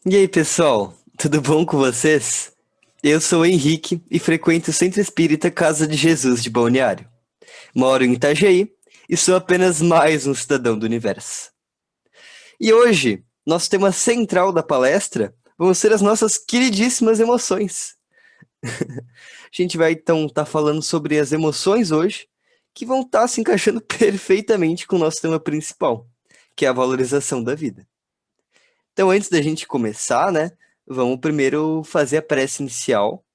E aí, pessoal, tudo bom com vocês? Eu sou o Henrique e frequento o Centro Espírita Casa de Jesus de Balneário. Moro em Itajaí e sou apenas mais um cidadão do universo. E hoje, nosso tema central da palestra vão ser as nossas queridíssimas emoções. A gente vai então estar falando sobre as emoções hoje, que vão estar se encaixando perfeitamente com o nosso tema principal, que é a valorização da vida. Então, antes da gente começar, né, vamos primeiro fazer a prece inicial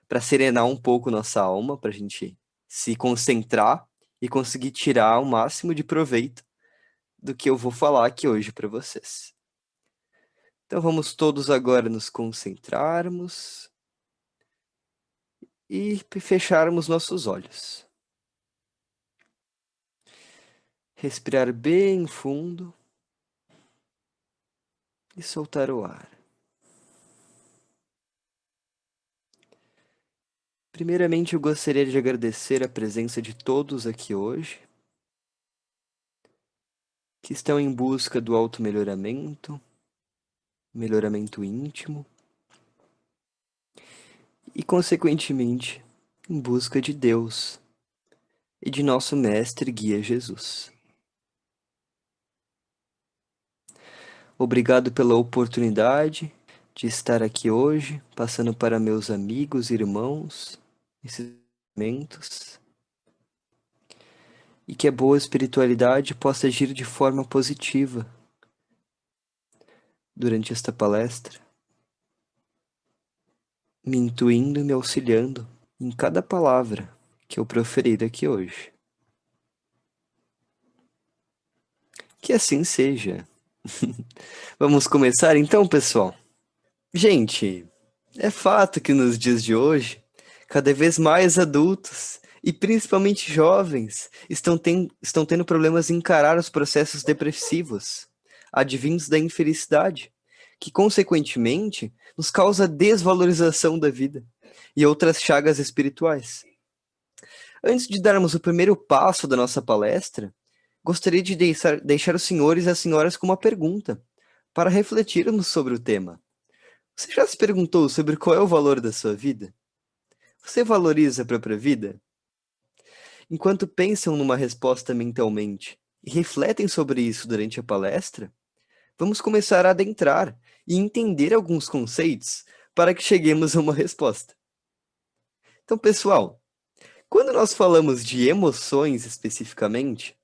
para serenar um pouco nossa alma, para a gente se concentrar e conseguir tirar o máximo de proveito do que eu vou falar aqui hoje para vocês. Então, vamos todos agora nos concentrarmos e fecharmos nossos olhos. Respirar bem fundo e soltar o ar. Primeiramente, eu gostaria de agradecer a presença de todos aqui hoje, que estão em busca do auto-melhoramento, melhoramento íntimo e, consequentemente, em busca de Deus e de nosso Mestre Guia Jesus. Obrigado pela oportunidade de estar aqui hoje, passando para meus amigos e irmãos esses momentos, e que a boa espiritualidade possa agir de forma positiva durante esta palestra, me intuindo e me auxiliando em cada palavra que eu proferir aqui hoje. Que assim seja. Vamos começar então, pessoal? Gente, é fato que nos dias de hoje, cada vez mais adultos, e principalmente jovens, estão tendo problemas em encarar os processos depressivos, advindos da infelicidade, que consequentemente nos causa desvalorização da vida e outras chagas espirituais. Antes de darmos o primeiro passo da nossa palestra, gostaria de deixar os senhores e as senhoras com uma pergunta, para refletirmos sobre o tema. Você já se perguntou sobre qual é o valor da sua vida? Você valoriza a própria vida? Enquanto pensam numa resposta mentalmente e refletem sobre isso durante a palestra, vamos começar a adentrar e entender alguns conceitos para que cheguemos a uma resposta. Então, pessoal, quando nós falamos de emoções especificamente,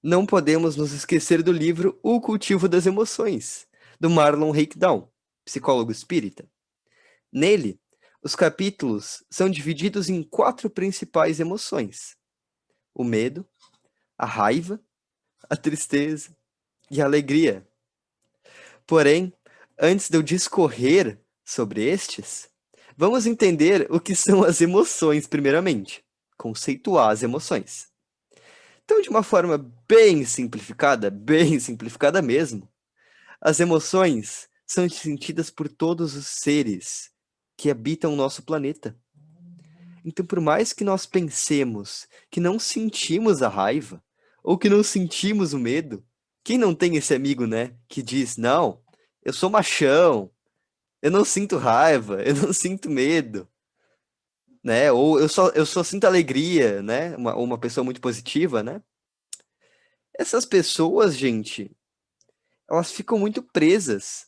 não podemos nos esquecer do livro O Cultivo das Emoções, do Marlon Hakedown, psicólogo espírita. Nele, os capítulos são divididos em 4 principais emoções: o medo, a raiva, a tristeza e a alegria. Porém, antes de eu discorrer sobre estes, vamos entender o que são as emoções primeiramente, conceituar as emoções. Então, de uma forma bem simplificada mesmo, as emoções são sentidas por todos os seres que habitam o nosso planeta. Então, por mais que nós pensemos que não sentimos a raiva, ou que não sentimos o medo, quem não tem esse amigo, né, que diz, não, eu sou machão, eu não sinto raiva, eu não sinto medo, né, ou eu só sinto alegria, né, uma pessoa muito positiva, né? Essas pessoas, gente, elas ficam muito presas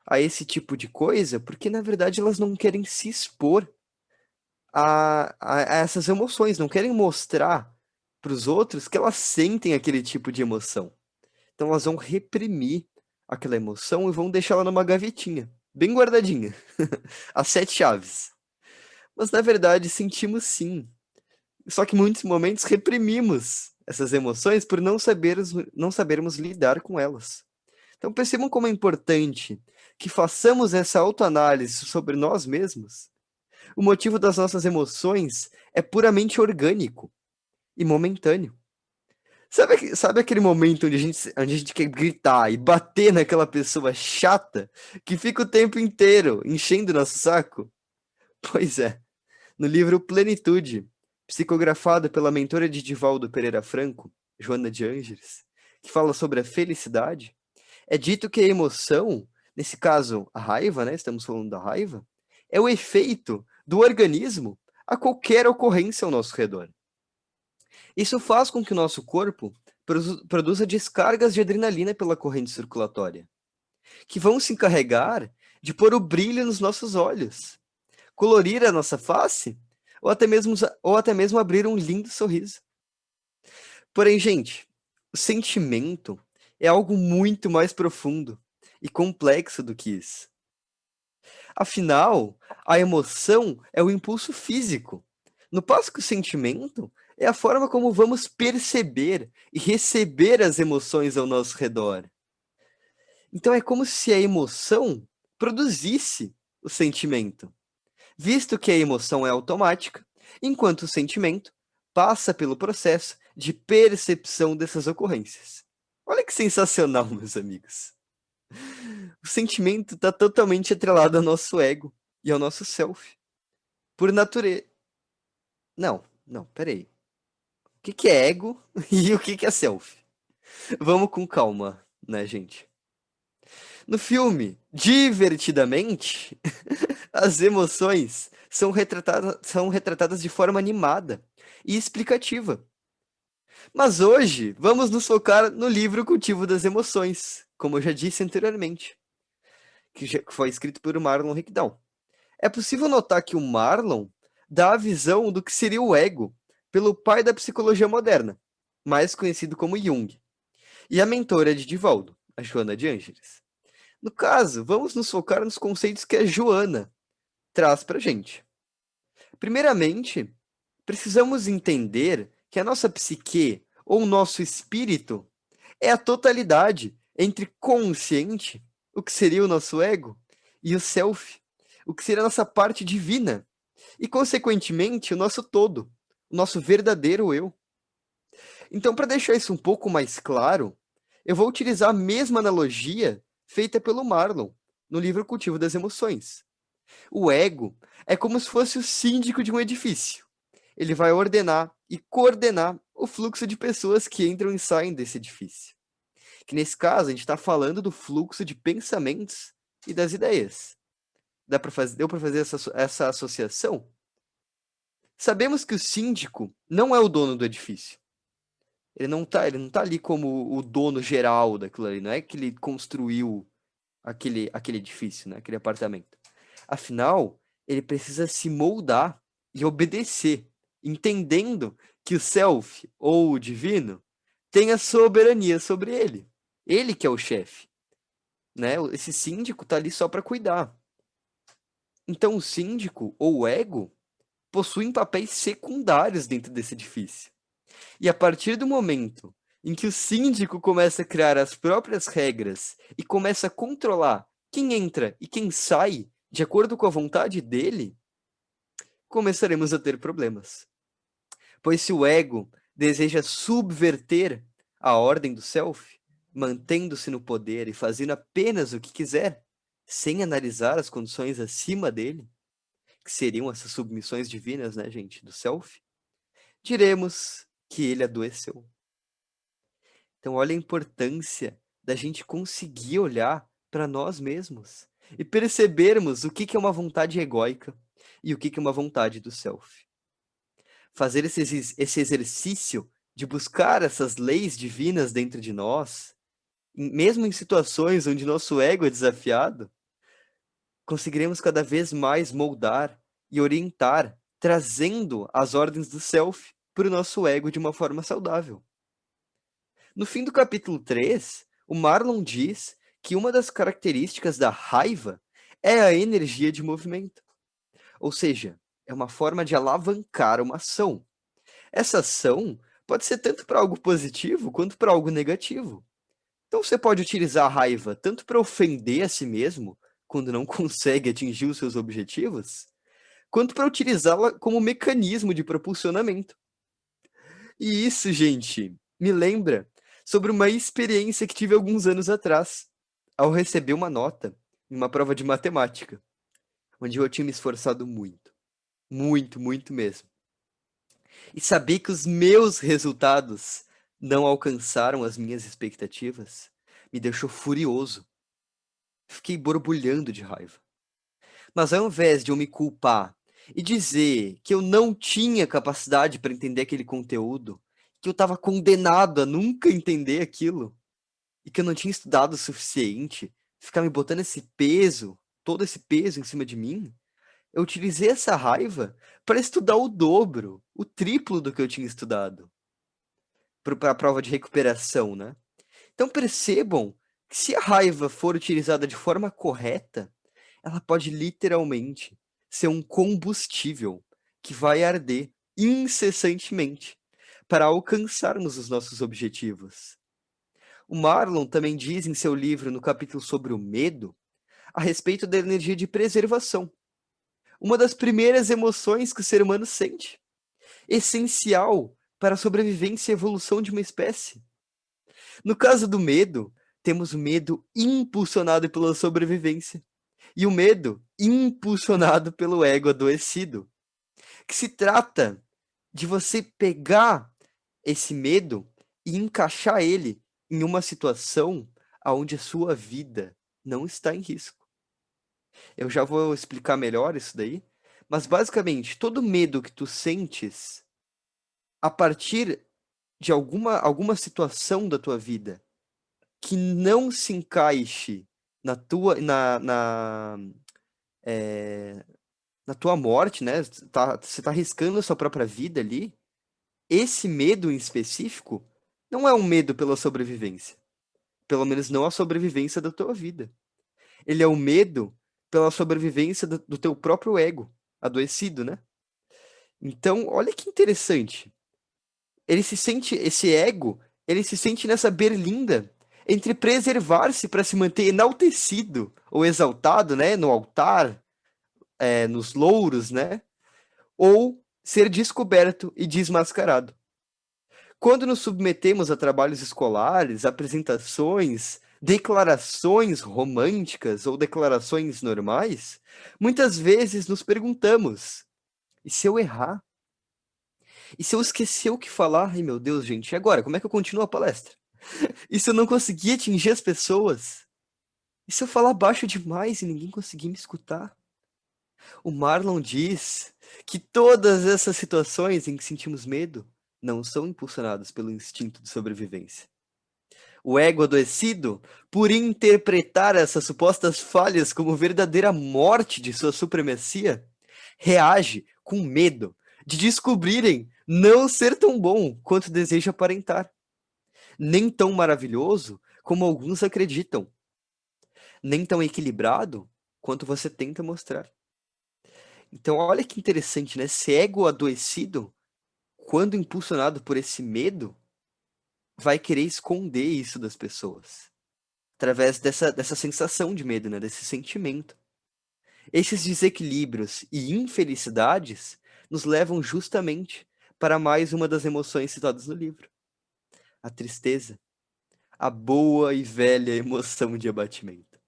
a esse tipo de coisa, porque na verdade elas não querem se expor a essas emoções, não querem mostrar para os outros que elas sentem aquele tipo de emoção. Então elas vão reprimir aquela emoção e vão deixá-la numa gavetinha, bem guardadinha, as 7 chaves. Mas na verdade sentimos sim. Só que em muitos momentos reprimimos essas emoções por não sabermos lidar com elas. Então percebam como é importante que façamos essa autoanálise sobre nós mesmos. O motivo das nossas emoções é puramente orgânico e momentâneo. Sabe aquele momento onde a gente quer gritar e bater naquela pessoa chata que fica o tempo inteiro enchendo nosso saco? Pois é, no livro Plenitude, psicografado pela mentora de Divaldo Pereira Franco, Joana de Ângeles, que fala sobre a felicidade, é dito que a emoção nesse caso, a raiva, né? Estamos falando da raiva, é o efeito do organismo a qualquer ocorrência ao nosso redor. Isso faz com que o nosso corpo produza descargas de adrenalina pela corrente circulatória, que vão se encarregar de pôr o brilho nos nossos olhos, colorir a nossa face ou até mesmo abrir um lindo sorriso. Porém, gente, o sentimento é algo muito mais profundo e complexo do que isso. Afinal, a emoção é o impulso físico, no passo que o sentimento é a forma como vamos perceber e receber as emoções ao nosso redor. Então é como se a emoção produzisse o sentimento, visto que a emoção é automática, enquanto o sentimento passa pelo processo de percepção dessas ocorrências. Olha que sensacional, meus amigos. O sentimento está totalmente atrelado ao nosso ego e ao nosso self. Por natureza. Não, peraí. O que é ego e o que é self? Vamos com calma, né, gente? No filme, Divertidamente, as emoções são retratadas de forma animada e explicativa. Mas hoje, vamos nos focar no livro Cultivo das Emoções, como eu já disse anteriormente, que foi escrito por Marlon Rickdown. É possível notar que o Marlon dá a visão do que seria o ego pelo pai da psicologia moderna, mais conhecido como Jung, e a mentora de Divaldo, a Joana de Ângeles. No caso, vamos nos focar nos conceitos que a Joana traz para a gente. Primeiramente, precisamos entender que a nossa psique, ou nosso espírito, é a totalidade entre consciente, o que seria o nosso ego, e o self, o que seria a nossa parte divina, e, consequentemente, o nosso todo, o nosso verdadeiro eu. Então, para deixar isso um pouco mais claro, eu vou utilizar a mesma analogia feita pelo Marlon no livro Cultivo das Emoções. O ego é como se fosse o síndico de um edifício. Ele vai ordenar e coordenar o fluxo de pessoas que entram e saem desse edifício. Que nesse caso, a gente está falando do fluxo de pensamentos e das ideias. Deu para fazer essa associação? Sabemos que o síndico não é o dono do edifício. Ele não tá ali como o dono geral daquilo ali. Não é que ele construiu aquele edifício, né? Aquele apartamento. Afinal, ele precisa se moldar e obedecer, entendendo que o self, ou o divino, tem a soberania sobre ele. Ele que é o chefe, né? Esse síndico tá ali só para cuidar. Então, o síndico, ou o ego, possuem papéis secundários dentro desse edifício. E a partir do momento em que o síndico começa a criar as próprias regras e começa a controlar quem entra e quem sai de acordo com a vontade dele, começaremos a ter problemas. Pois se o ego deseja subverter a ordem do self, mantendo-se no poder e fazendo apenas o que quiser, sem analisar as condições acima dele, que seriam essas submissões divinas, né, gente, do self, diremos que ele adoeceu. Então, olha a importância da gente conseguir olhar para nós mesmos e percebermos o que é uma vontade egóica e o que é uma vontade do self. Fazer esse exercício de buscar essas leis divinas dentro de nós, mesmo em situações onde nosso ego é desafiado, conseguiremos cada vez mais moldar e orientar, trazendo as ordens do self para o nosso ego de uma forma saudável. No fim do capítulo 3, o Marlon diz que uma das características da raiva é a energia de movimento. Ou seja, é uma forma de alavancar uma ação. Essa ação pode ser tanto para algo positivo quanto para algo negativo. Então você pode utilizar a raiva tanto para ofender a si mesmo, quando não consegue atingir os seus objetivos, quanto para utilizá-la como mecanismo de propulsionamento. E isso, gente, me lembra sobre uma experiência que tive alguns anos atrás, ao receber uma nota em uma prova de matemática, onde eu tinha me esforçado muito, muito, muito mesmo. E saber que os meus resultados não alcançaram as minhas expectativas me deixou furioso. Fiquei borbulhando de raiva. Mas ao invés de eu me culpar e dizer que eu não tinha capacidade para entender aquele conteúdo, que eu estava condenado a nunca entender aquilo, e que eu não tinha estudado o suficiente, ficar me botando esse peso, todo esse peso em cima de mim, eu utilizei essa raiva para estudar o dobro, o triplo do que eu tinha estudado, para a prova de recuperação, né? Então percebam que se a raiva for utilizada de forma correta, ela pode literalmente ser um combustível que vai arder incessantemente para alcançarmos os nossos objetivos. O Marlon também diz em seu livro, no capítulo sobre o medo, a respeito da energia de preservação, uma das primeiras emoções que o ser humano sente, essencial para a sobrevivência e evolução de uma espécie. No caso do medo, temos o medo impulsionado pela sobrevivência e o medo impulsionado pelo ego adoecido, que se trata de você pegar esse medo e encaixar ele em uma situação onde a sua vida não está em risco. Eu já vou explicar melhor isso daí, mas basicamente todo medo que tu sentes a partir de alguma situação da tua vida que não se encaixe na tua eh, na tua morte, né? Você tá arriscando a sua própria vida ali. Esse medo em específico não é um medo pela sobrevivência. Pelo menos não a sobrevivência da tua vida. Ele é o medo pela sobrevivência do teu próprio ego adoecido, né? Então, olha que interessante. Esse ego, ele se sente nessa berlinda entre preservar-se para se manter enaltecido ou exaltado, né, no altar, nos louros, né, ou ser descoberto e desmascarado. Quando nos submetemos a trabalhos escolares, apresentações, declarações românticas ou declarações normais, muitas vezes nos perguntamos: e se eu errar? E se eu esquecer o que falar? Ai meu Deus, gente, e agora? Como é que eu continuo a palestra? E se eu não conseguir atingir as pessoas? E se eu falar baixo demais e ninguém conseguir me escutar? O Marlon diz que todas essas situações em que sentimos medo não são impulsionadas pelo instinto de sobrevivência. O ego adoecido, por interpretar essas supostas falhas como verdadeira morte de sua supremacia, reage com medo de descobrirem não ser tão bom quanto deseja aparentar, nem tão maravilhoso como alguns acreditam, nem tão equilibrado quanto você tenta mostrar. Então, olha que interessante, né? Esse ego adoecido, quando impulsionado por esse medo, vai querer esconder isso das pessoas, através dessa sensação de medo, né? Desse sentimento. Esses desequilíbrios e infelicidades nos levam justamente para mais uma das emoções citadas no livro: a tristeza, a boa e velha emoção de abatimento,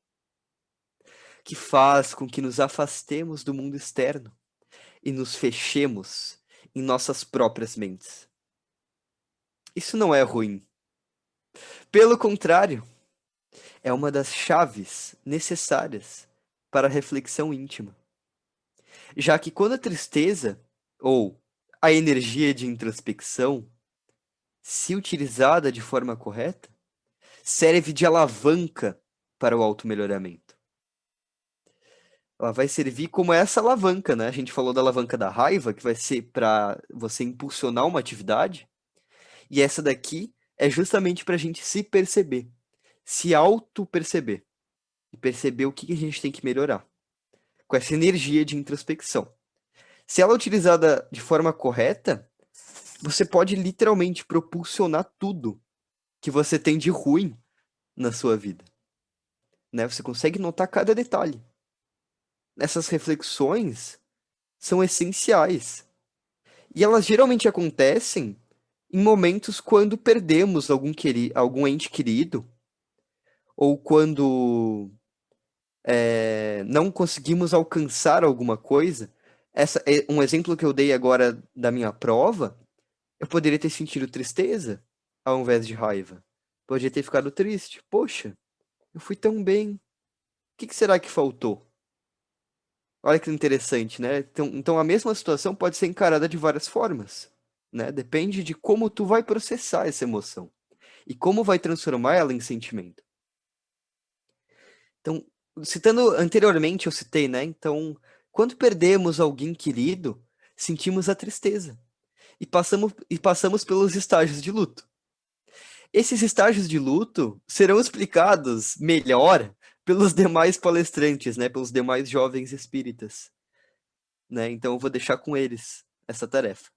que faz com que nos afastemos do mundo externo e nos fechemos em nossas próprias mentes. Isso não é ruim. Pelo contrário, é uma das chaves necessárias para a reflexão íntima. Já que quando a tristeza, ou a energia de introspecção, se utilizada de forma correta, serve de alavanca para o automelhoramento. Ela vai servir como essa alavanca, né? A gente falou da alavanca da raiva, que vai ser para você impulsionar uma atividade, e essa daqui é justamente para a gente se perceber, se auto-perceber, e perceber o que a gente tem que melhorar, com essa energia de introspecção. Se ela é utilizada de forma correta, você pode literalmente propulsionar tudo que você tem de ruim na sua vida, né? Você consegue notar cada detalhe. Essas reflexões são essenciais. E elas geralmente acontecem em momentos quando perdemos algum ente querido, ou quando não conseguimos alcançar alguma coisa. Um exemplo que eu dei agora da minha prova, eu poderia ter sentido tristeza ao invés de raiva. Poderia ter ficado triste. Poxa, eu fui tão bem. que será que faltou? Olha que interessante, né? Então a mesma situação pode ser encarada de várias formas, né? Depende de como tu vai processar essa emoção e como vai transformar ela em sentimento. Então, citando anteriormente, eu citei, né? Então, quando perdemos alguém querido, sentimos a tristeza e passamos pelos estágios de luto. Esses estágios de luto serão explicados melhor pelos demais palestrantes, né? Pelos demais jovens espíritas, né? Então, eu vou deixar com eles essa tarefa.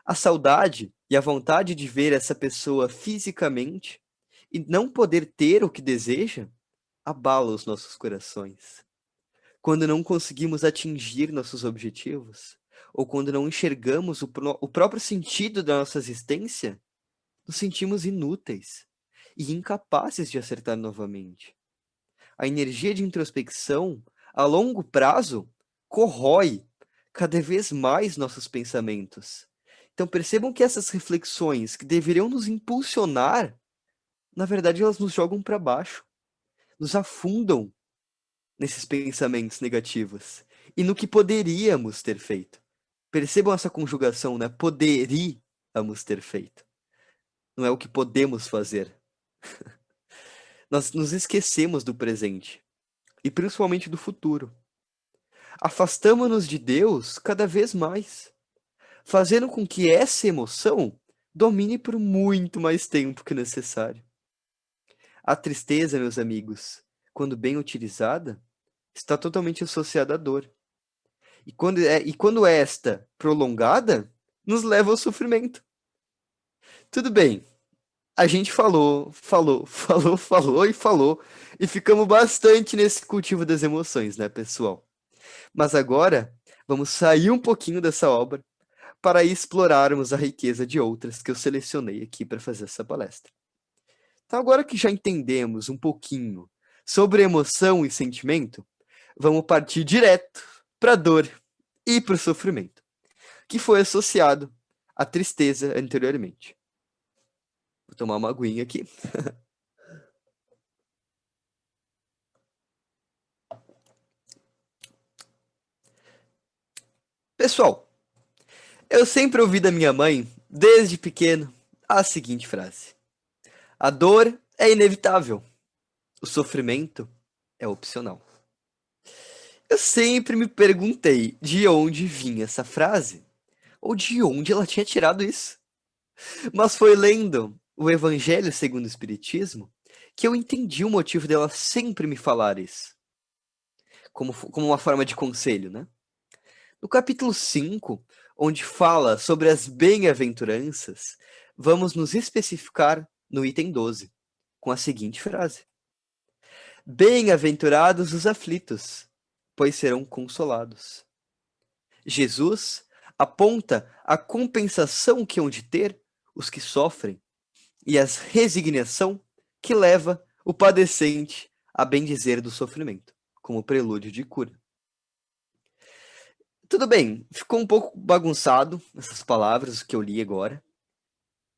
A saudade e a vontade de ver essa pessoa fisicamente e não poder ter o que deseja abala os nossos corações. Quando não conseguimos atingir nossos objetivos, ou quando não enxergamos o próprio sentido da nossa existência, nos sentimos inúteis e incapazes de acertar novamente. A energia de introspecção, a longo prazo, corrói cada vez mais nossos pensamentos. Então percebam que essas reflexões que deveriam nos impulsionar, na verdade elas nos jogam para baixo, nos afundam nesses pensamentos negativos e no que poderíamos ter feito. Percebam essa conjugação, né? Poderíamos ter feito. Não é o que podemos fazer. Nós nos esquecemos do presente e principalmente do futuro. Afastamo-nos de Deus cada vez mais, fazendo com que essa emoção domine por muito mais tempo que necessário. A tristeza, meus amigos, quando bem utilizada, está totalmente associada à dor. E quando esta prolongada, nos leva ao sofrimento. Tudo bem, a gente falou, e ficamos bastante nesse cultivo das emoções, né, pessoal? Mas agora, vamos sair um pouquinho dessa obra para explorarmos a riqueza de outras que eu selecionei aqui para fazer essa palestra. Então, agora que já entendemos um pouquinho sobre emoção e sentimento, vamos partir direto para a dor e para o sofrimento, que foi associado à tristeza anteriormente. Vou tomar uma aguinha aqui. Pessoal, eu sempre ouvi da minha mãe, desde pequeno, a seguinte frase: a dor é inevitável, o sofrimento é opcional. Eu sempre me perguntei de onde vinha essa frase, ou de onde ela tinha tirado isso. Mas foi lendo o Evangelho segundo o Espiritismo que eu entendi o motivo dela sempre me falar isso, como uma forma de conselho, né? No capítulo 5, onde fala sobre as bem-aventuranças, vamos nos especificar no item 12, com a seguinte frase: bem-aventurados os aflitos, pois serão consolados. Jesus aponta a compensação que hão de ter os que sofrem e a resignação que leva o padecente a bendizer do sofrimento, como prelúdio de cura. Tudo bem, ficou um pouco bagunçado essas palavras que eu li agora,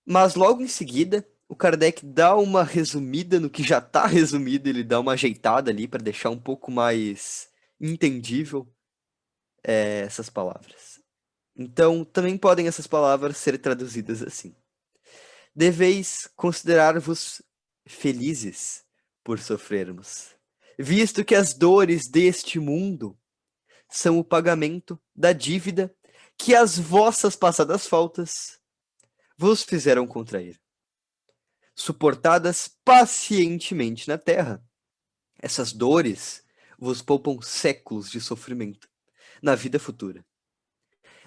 mas logo em seguida o Kardec dá uma resumida no que já está resumido, ele dá uma ajeitada ali para deixar um pouco mais entendível essas palavras. Então, também podem essas palavras ser traduzidas assim: deveis considerar-vos felizes por sofrermos, visto que as dores deste mundo são o pagamento da dívida que as vossas passadas faltas vos fizeram contrair. Suportadas pacientemente na terra, essas dores vos poupam séculos de sofrimento na vida futura.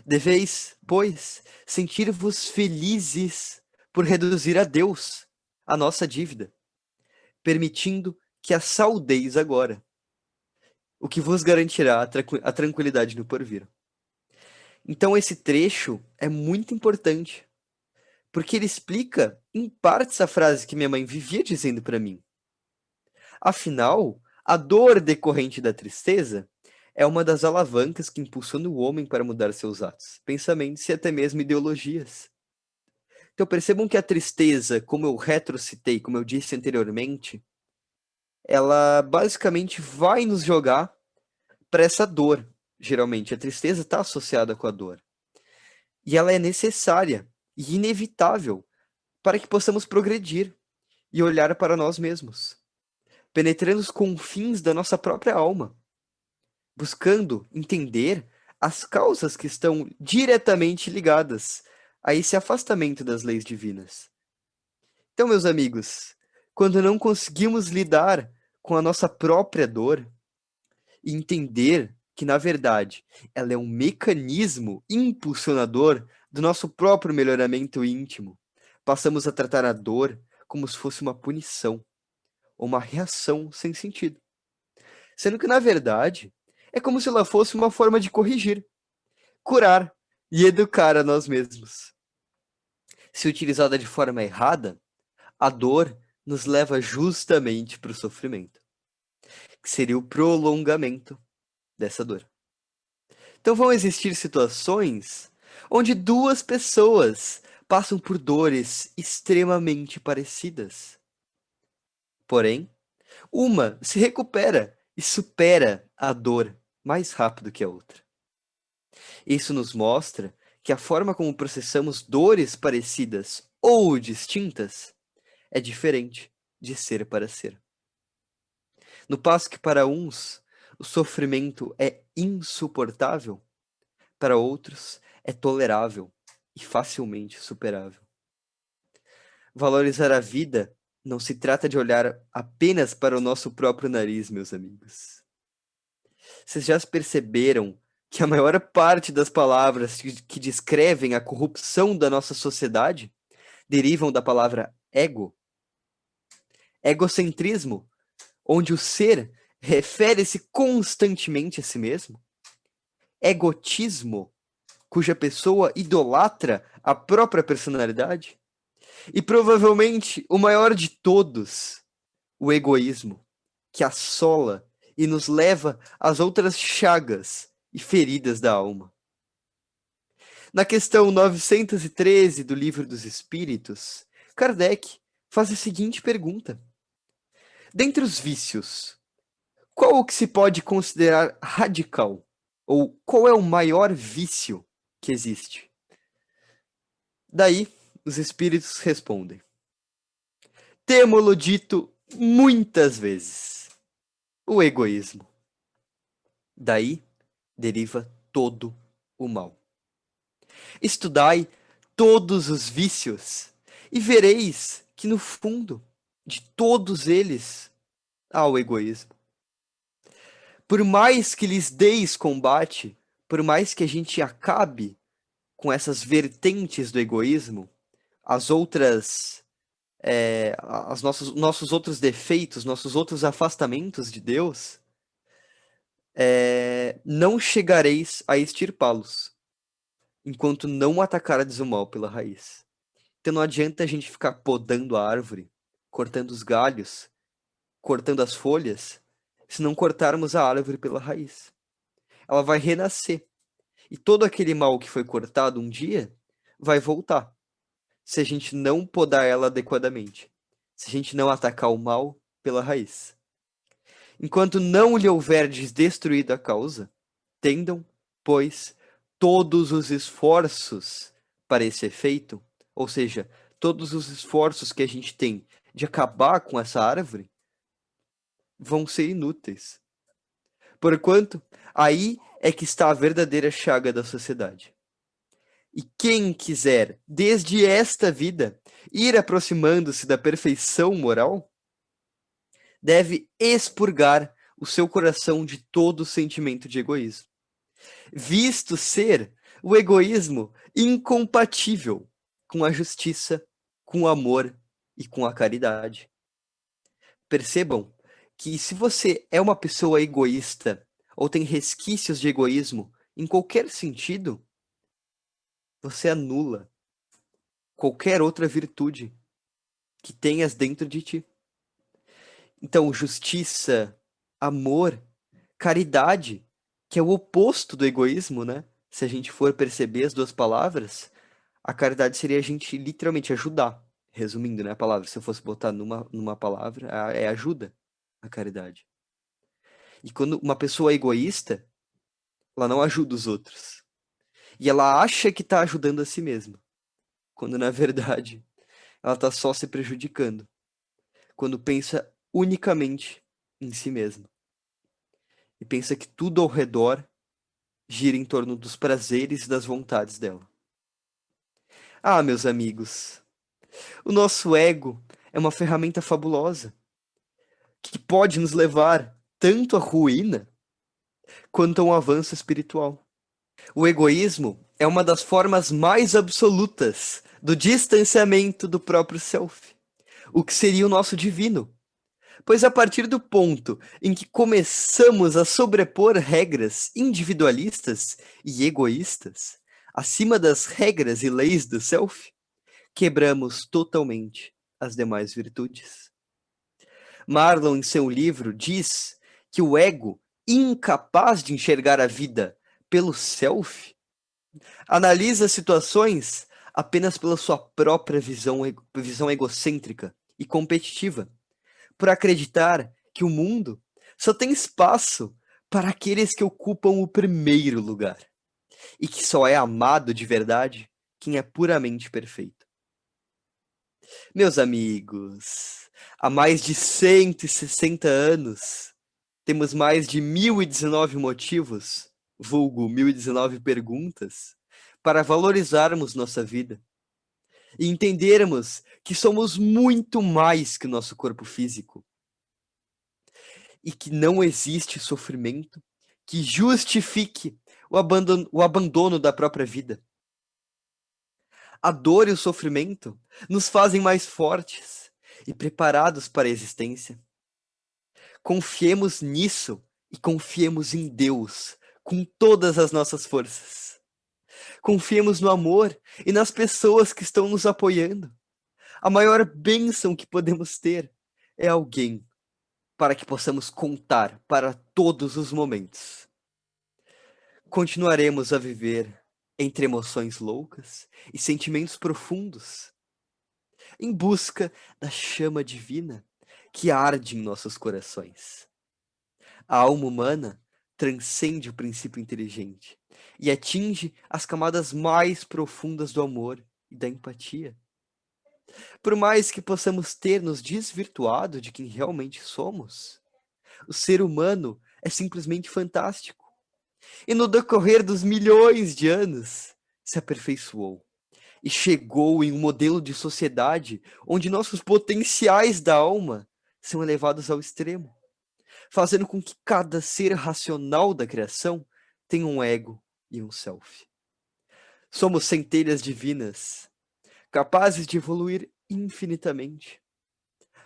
Deveis, pois, sentir-vos felizes por reduzir a Deus a nossa dívida, permitindo que a saudeis agora, o que vos garantirá a tranquilidade no porvir. Então, esse trecho é muito importante, porque ele explica, em partes, a frase que minha mãe vivia dizendo para mim. Afinal, a dor decorrente da tristeza é uma das alavancas que impulsiona o homem para mudar seus atos, pensamentos e até mesmo ideologias. Então percebam que a tristeza, como eu retrocitei, como eu disse anteriormente, ela basicamente vai nos jogar para essa dor. Geralmente, a tristeza está associada com a dor. E ela é necessária e inevitável para que possamos progredir e olhar para nós mesmos, penetrando os confins da nossa própria alma, buscando entender as causas que estão diretamente ligadas a esse afastamento das leis divinas. Então, meus amigos, quando não conseguimos lidar com a nossa própria dor e entender que, na verdade, ela é um mecanismo impulsionador do nosso próprio melhoramento íntimo, passamos a tratar a dor como se fosse uma punição ou uma reação sem sentido. Sendo que, na verdade, é como se ela fosse uma forma de corrigir, curar e educar a nós mesmos. Se utilizada de forma errada, a dor nos leva justamente para o sofrimento, que seria o prolongamento dessa dor. Então vão existir situações onde duas pessoas passam por dores extremamente parecidas. Porém, uma se recupera e supera a dor mais rápido que a outra. Isso nos mostra que a forma como processamos dores parecidas ou distintas é diferente de ser para ser. No passo que para uns o sofrimento é insuportável, para outros é tolerável e facilmente superável. Valorizar a vida não se trata de olhar apenas para o nosso próprio nariz, meus amigos. Vocês já perceberam que a maior parte das palavras que descrevem a corrupção da nossa sociedade derivam da palavra ego? Egocentrismo, onde o ser refere-se constantemente a si mesmo? Egotismo, cuja pessoa idolatra a própria personalidade? E provavelmente o maior de todos, o egoísmo, que assola e nos leva às outras chagas e feridas da alma. Na questão 913 do Livro dos Espíritos, Kardec faz a seguinte pergunta: dentre os vícios, qual o que se pode considerar radical? Ou qual é o maior vício que existe? Daí, os espíritos respondem: temo-lo dito muitas vezes, o egoísmo. Daí deriva todo o mal. Estudai todos os vícios e vereis que no fundo de todos eles há o egoísmo. Por mais que lhes deis combate, por mais que a gente acabe com essas vertentes do egoísmo, as outras, as nossos outros defeitos, nossos outros afastamentos de Deus, não chegareis a extirpá-los, enquanto não atacardes o mal pela raiz. Então não adianta a gente ficar podando a árvore, cortando os galhos, cortando as folhas, se não cortarmos a árvore pela raiz. Ela vai renascer. E todo aquele mal que foi cortado um dia vai voltar, se a gente não podar ela adequadamente, se a gente não atacar o mal pela raiz. Enquanto não lhe houverdes destruído a causa, tendam, pois, todos os esforços para esse efeito, ou seja, todos os esforços que a gente tem de acabar com essa árvore, vão ser inúteis. Porquanto, aí é que está a verdadeira chaga da sociedade. E quem quiser, desde esta vida, ir aproximando-se da perfeição moral, deve expurgar o seu coração de todo sentimento de egoísmo, visto ser o egoísmo incompatível com a justiça, com o amor e com a caridade. Percebam que se você é uma pessoa egoísta ou tem resquícios de egoísmo em qualquer sentido, você anula qualquer outra virtude que tenhas dentro de ti. Então, justiça, amor, caridade, que é o oposto do egoísmo, né? Se a gente for perceber as duas palavras, a caridade seria a gente literalmente ajudar. Resumindo, né, a palavra, se eu fosse botar numa palavra, é ajuda. a caridade. E quando uma pessoa é egoísta, ela não ajuda os outros. E ela acha que está ajudando a si mesma, quando na verdade ela está só se prejudicando, quando pensa unicamente em si mesma. E pensa que tudo ao redor gira em torno dos prazeres e das vontades dela. Ah, meus amigos, o nosso ego é uma ferramenta fabulosa que pode nos levar tanto à ruína quanto a um avanço espiritual. O egoísmo é uma das formas mais absolutas do distanciamento do próprio self, o que seria o nosso divino. Pois a partir do ponto em que começamos a sobrepor regras individualistas e egoístas acima das regras e leis do self, quebramos totalmente as demais virtudes. Marlon, em seu livro, diz que o ego, incapaz de enxergar a vida pelo self, analisa situações apenas pela sua própria visão egocêntrica e competitiva, por acreditar que o mundo só tem espaço para aqueles que ocupam o primeiro lugar e que só é amado de verdade quem é puramente perfeito. Meus amigos, há mais de 160 anos, temos mais de 1019 motivos, vulgo 1019 perguntas, para valorizarmos nossa vida e entendermos que somos muito mais que o nosso corpo físico e que não existe sofrimento que justifique o abandono da própria vida. A dor e o sofrimento nos fazem mais fortes e preparados para a existência. Confiemos nisso e confiemos em Deus com todas as nossas forças. Confiemos no amor e nas pessoas que estão nos apoiando. A maior bênção que podemos ter é alguém para que possamos contar para todos os momentos. Continuaremos a viver entre emoções loucas e sentimentos profundos, em busca da chama divina que arde em nossos corações. A alma humana transcende o princípio inteligente e atinge as camadas mais profundas do amor e da empatia. Por mais que possamos ter nos desvirtuado de quem realmente somos, o ser humano é simplesmente fantástico. E no decorrer dos milhões de anos, se aperfeiçoou e chegou em um modelo de sociedade onde nossos potenciais da alma são elevados ao extremo, fazendo com que cada ser racional da criação tenha um ego e um self. Somos centelhas divinas, capazes de evoluir infinitamente,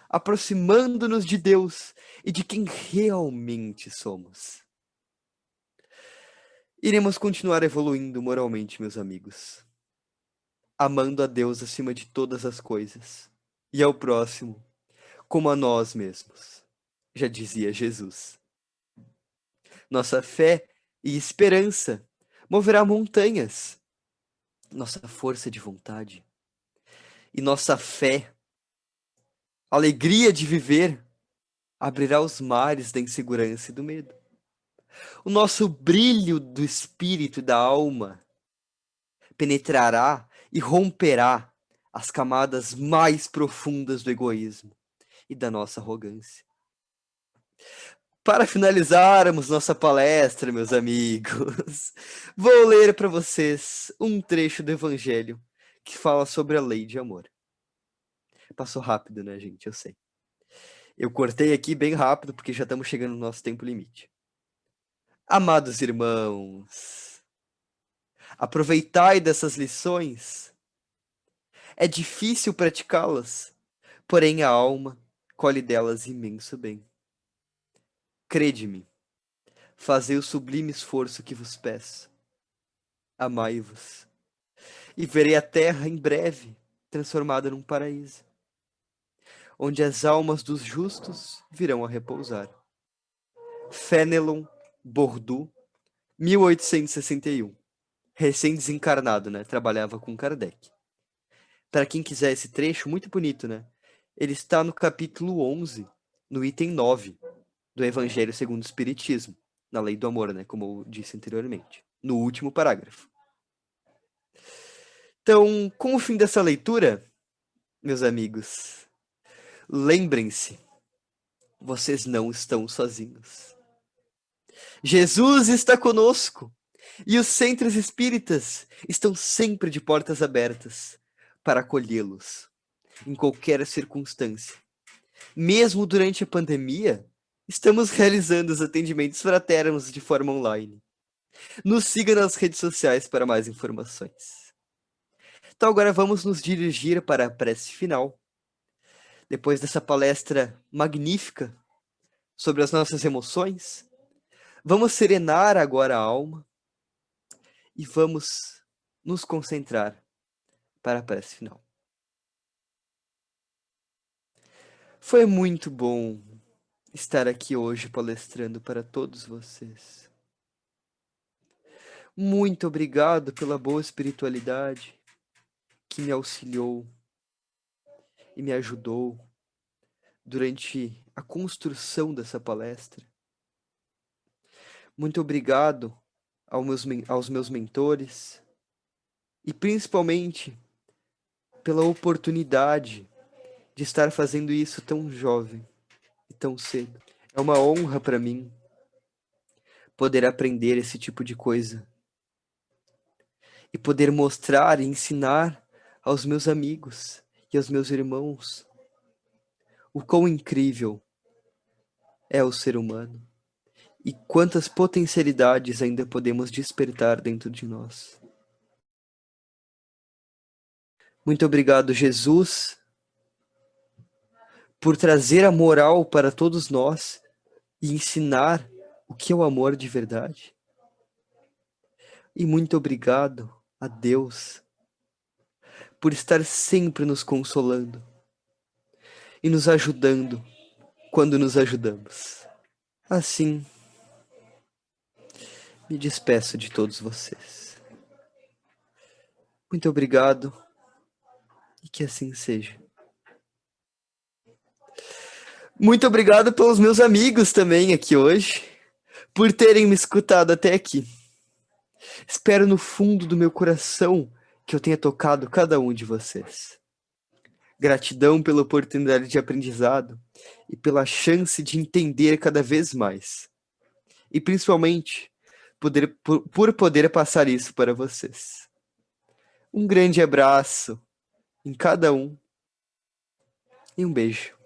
aproximando-nos de Deus e de quem realmente somos. Iremos continuar evoluindo moralmente, meus amigos, amando a Deus acima de todas as coisas e ao próximo como a nós mesmos, já dizia Jesus. Nossa fé e esperança moverá montanhas, nossa força de vontade e nossa fé, alegria de viver, abrirá os mares da insegurança e do medo. O nosso brilho do espírito e da alma penetrará e romperá as camadas mais profundas do egoísmo e da nossa arrogância. Para finalizarmos nossa palestra, meus amigos, vou ler para vocês um trecho do Evangelho que fala sobre a lei de amor. Passou rápido, né, gente? Eu sei. Eu cortei aqui bem rápido porque já estamos chegando no nosso tempo limite. Amados irmãos, aproveitai dessas lições. É difícil praticá-las, porém a alma colhe delas imenso bem. Crede-me, fazei o sublime esforço que vos peço. Amai-vos, e verei a terra em breve transformada num paraíso, onde as almas dos justos virão a repousar. Fénelon Bourdieu, 1861. Recém-desencarnado, né? Trabalhava com Kardec. Para quem quiser esse trecho, muito bonito, né? Ele está no capítulo 11, no item 9. do Evangelho segundo o Espiritismo, na lei do amor, né, como eu disse anteriormente, no último parágrafo. Então, com o fim dessa leitura, meus amigos, lembrem-se, vocês não estão sozinhos. Jesus está conosco e os centros espíritas estão sempre de portas abertas para acolhê-los em qualquer circunstância. Mesmo durante a pandemia, estamos realizando os atendimentos fraternos de forma online. Nos siga nas redes sociais para mais informações. Então agora vamos nos dirigir para a prece final. Depois dessa palestra magnífica sobre as nossas emoções, vamos serenar agora a alma e vamos nos concentrar para a prece final. Foi muito bom estar aqui hoje palestrando para todos vocês. Muito obrigado pela boa espiritualidade que me auxiliou e me ajudou durante a construção dessa palestra. Muito obrigado aos meus mentores e principalmente pela oportunidade de estar fazendo isso tão jovem e tão cedo. É uma honra para mim poder aprender esse tipo de coisa e poder mostrar e ensinar aos meus amigos e aos meus irmãos o quão incrível é o ser humano e quantas potencialidades ainda podemos despertar dentro de nós. Muito obrigado, Jesus, por trazer a moral para todos nós e ensinar o que é o amor de verdade. E muito obrigado a Deus por estar sempre nos consolando e nos ajudando quando nos ajudamos. Assim, me despeço de todos vocês. Muito obrigado e que assim seja. Muito obrigado pelos meus amigos também aqui hoje, por terem me escutado até aqui. Espero no fundo do meu coração que eu tenha tocado cada um de vocês. Gratidão pela oportunidade de aprendizado e pela chance de entender cada vez mais. E principalmente, por poder passar isso para vocês. Um grande abraço em cada um e um beijo.